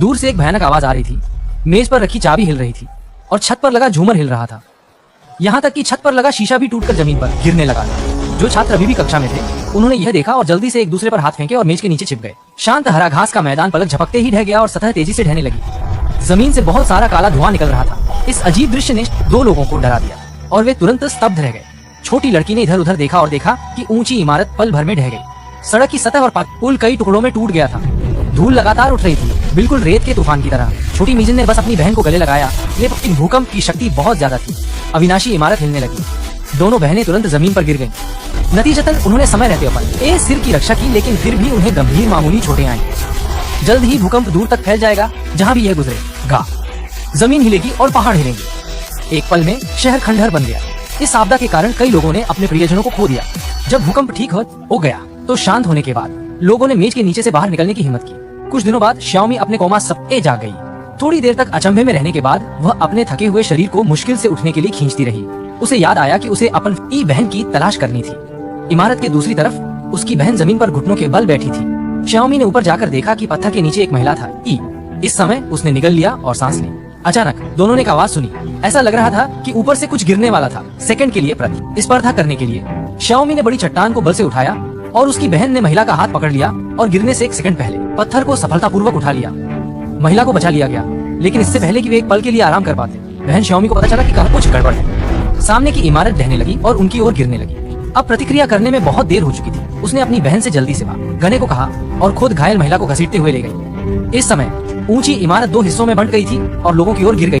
दूर से एक भयानक आवाज आ रही थी। मेज पर रखी चाबी हिल रही थी और छत पर लगा झूमर हिल रहा था। यहाँ तक कि छत पर लगा शीशा भी टूटकर जमीन पर गिरने लगा। जो छात्र अभी भी कक्षा में थे उन्होंने यह देखा और जल्दी से एक दूसरे पर हाथ फेंके और मेज के नीचे छिप गए। शांत हरा घास का मैदान पलक झपकते ही ढह गया और सतह तेजी से ढहने लगी। जमीन से बहुत सारा काला धुआं निकल रहा था। इस अजीब दृश्य ने दो लोगों को डरा दिया और वे तुरंत स्तब्ध रह गए। छोटी लड़की ने इधर उधर देखा और देखा कि ऊंची इमारत पल भर में ढह गई। सड़क की सतह और पुल कई टुकड़ों में टूट गया था। धूल लगातार उठ रही थी, बिल्कुल रेत के तूफान की तरह। छोटी मिजन ने बस अपनी बहन को गले लगाया, लेकिन भूकंप की शक्ति बहुत ज्यादा थी। अविनाशी इमारत हिलने लगी। दोनों बहनें तुरंत जमीन पर गिर गईं। नतीजतन उन्होंने समय रहते अपन सिर की रक्षा की, लेकिन फिर भी उन्हें गंभीर मामूली चोटें आईं। जल्द ही भूकंप दूर तक फैल जाएगा, जहाँ भी यह गुजरेगा। जमीन हिलेगी और पहाड़ हिलेंगे। एक पल में शहर खंडहर बन गया। इस आपदा के कारण कई लोगों ने अपने प्रियजनों को खो दिया। जब भूकंप ठीक हो गया तो शांत होने के बाद लोगों ने मेज के नीचे से बाहर निकलने की हिम्मत की। कुछ दिनों बाद श्याओमी अपने कोमा सपने जाग गई। थोड़ी देर तक अचंभे में रहने के बाद वह अपने थके हुए शरीर को मुश्किल से उठने के लिए खींचती रही। उसे याद आया कि उसे अपनी बहन की तलाश करनी थी। इमारत के दूसरी तरफ उसकी बहन जमीन पर घुटनों के बल बैठी थी। श्याओमी ने ऊपर जाकर देखा कि पत्थर के नीचे एक महिला था। इस समय उसने निगल लिया और सांस ली। अचानक दोनों ने एक आवाज सुनी। ऐसा लग रहा था कि ऊपर से कुछ गिरने वाला था। सेकंड के लिए प्रतिस्पर्धा करने के लिए श्याओमी ने बड़ी चट्टान को बल से उठाया और उसकी बहन ने महिला का हाथ पकड़ लिया और गिरने से एक सेकंड पहले पत्थर को सफलतापूर्वक उठा लिया। महिला को बचा लिया गया, लेकिन इससे पहले कि वे एक पल के लिए आराम कर पाते, बहन श्याओमी को पता चला कि कहीं कुछ गड़बड़ है। सामने की इमारत ढहने लगी और उनकी ओर गिरने लगी। अब प्रतिक्रिया करने में बहुत देर हो चुकी थी। उसने अपनी बहन से जल्दी से गने को कहा और खुद घायल महिला को घसीटते हुए ले गई। इस समय ऊंची इमारत दो हिस्सों में बंट गई थी और लोगों की ओर गिर गई।